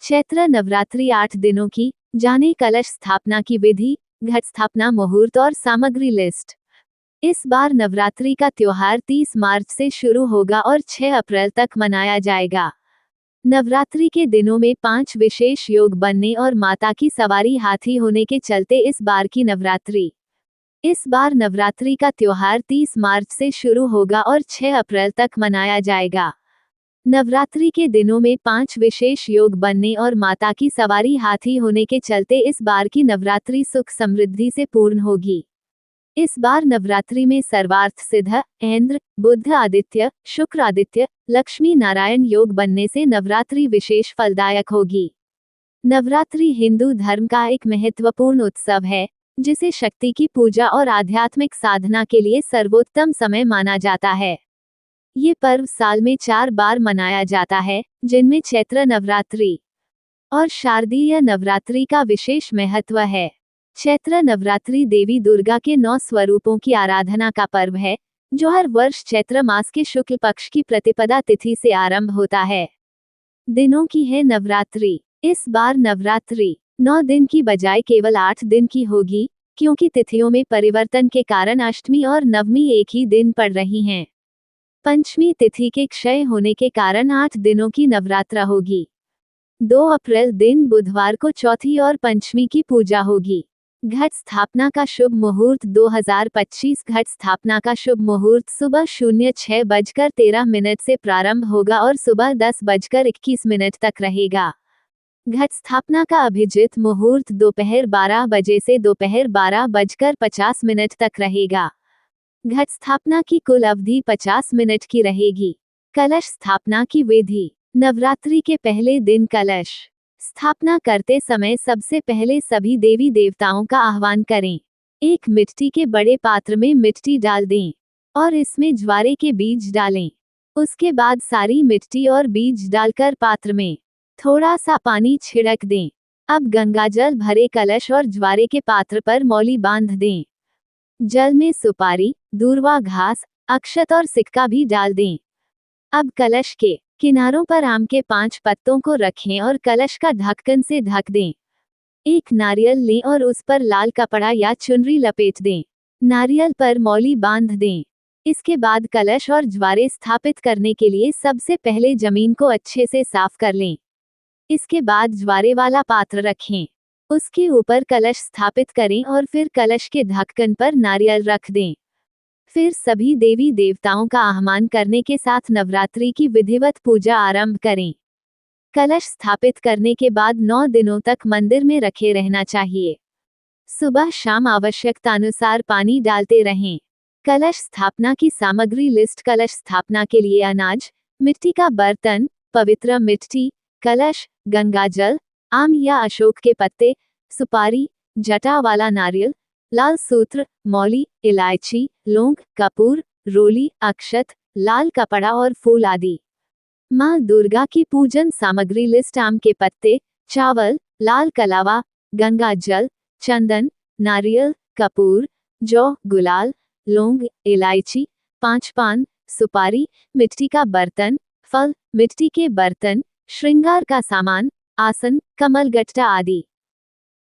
चैत्र नवरात्रि 8 दिनों की, जाने कलश स्थापना की विधि, घट स्थापना मुहूर्त और सामग्री लिस्ट। इस बार नवरात्रि का त्योहार 30 मार्च से शुरू होगा और 6 अप्रैल तक मनाया जाएगा। नवरात्रि के दिनों में 5 विशेष योग बनने और माता की सवारी हाथी होने के चलते इस बार नवरात्रि का त्योहार 30 मार्च से शुरू होगा और 6 अप्रैल तक मनाया जाएगा। नवरात्रि के दिनों में 5 विशेष योग बनने और माता की सवारी हाथी होने के चलते इस बार की नवरात्रि सुख समृद्धि से पूर्ण होगी। इस बार नवरात्रि में सर्वार्थ सिद्ध, इंद्र, बुध आदित्य, शुक्र आदित्य, लक्ष्मी नारायण योग बनने से नवरात्रि विशेष फलदायक होगी। नवरात्रि हिंदू धर्म का एक महत्वपूर्ण उत्सव है, जिसे शक्ति की पूजा और आध्यात्मिक साधना के लिए सर्वोत्तम समय माना जाता है। ये पर्व साल में 4 बार मनाया जाता है, जिनमें चैत्र नवरात्रि और शारदीय नवरात्रि का विशेष महत्व है। चैत्र नवरात्रि देवी दुर्गा के 9 स्वरूपों की आराधना का पर्व है, जो हर वर्ष चैत्र मास के शुक्ल पक्ष की प्रतिपदा तिथि से आरंभ होता है। दिनों की है नवरात्रि। इस बार नवरात्रि 9 दिन की बजाय केवल 8 दिन की होगी, क्योंकि तिथियों में परिवर्तन के कारण अष्टमी और नवमी एक ही दिन पड़ रही हैं। पंचमी तिथि के क्षय होने के कारण 8 दिनों की नवरात्रा होगी। 2 अप्रैल दिन बुधवार को चौथी और पंचमी की पूजा होगी। घट स्थापना का शुभ मुहूर्त 2025। घट स्थापना का शुभ मुहूर्त सुबह 06:13 से प्रारंभ होगा और सुबह 10:21 तक रहेगा। घट स्थापना का अभिजित मुहूर्त दोपहर 12 बजे से दोपहर 12:50 तक रहेगा। घट स्थापना की कुल अवधि 50 मिनट की रहेगी। कलश स्थापना की विधि। नवरात्रि के पहले दिन कलश स्थापना करते समय सबसे पहले सभी देवी देवताओं का आह्वान करें। एक मिट्टी के बड़े पात्र में मिट्टी डाल दें और इसमें ज्वारे के बीज डालें। उसके बाद सारी मिट्टी और बीज डालकर पात्र में थोड़ा सा पानी छिड़क दें। अब गंगाजल भरे कलश और ज्वारे के पात्र पर मौली बांध दें। जल में सुपारी, दूर्वा घास, अक्षत और सिक्का भी डाल दें। अब कलश के किनारों पर आम के 5 पत्तों को रखें और कलश का ढक्कन से ढक दें। एक नारियल लें और उस पर लाल कपड़ा या चुनरी लपेट दें। नारियल पर मौली बांध दें। इसके बाद कलश और ज्वारे स्थापित करने के लिए सबसे पहले जमीन को अच्छे से साफ कर लें। इसके बाद ज्वारे वाला पात्र रखें। उसके ऊपर कलश स्थापित करें और फिर कलश के ढक्कन पर नारियल रख दें। फिर सभी देवी देवताओं का आह्वान करने के साथ नवरात्रि की विधिवत पूजा आरंभ करें। कलश स्थापित करने के बाद 9 दिनों तक मंदिर में रखे रहना चाहिए। सुबह शाम आवश्यकतानुसार पानी डालते रहें। कलश स्थापना की सामग्री लिस्ट। कलश स्थापना के लिए अनाज, मिट्टी का बर्तन, पवित्र मिट्टी, कलश, गंगाजल, आम या अशोक के पत्ते, सुपारी, जटा वाला नारियल, लाल सूत्र, मौली, इलायची, लौंग, कपूर, रोली, अक्षत, लाल कपड़ा और फूल आदि। माँ दुर्गा की पूजन सामग्री लिस्ट। आम के पत्ते, चावल, लाल कलावा, गंगा जल, चंदन, नारियल, कपूर, जौ, गुलाल, लौंग, इलायची, 5 पान, सुपारी, मिट्टी का बर्तन, फल, मिट्टी के बर्तन, श्रृंगार का सामान, आसन, कमलगट्टा आदि।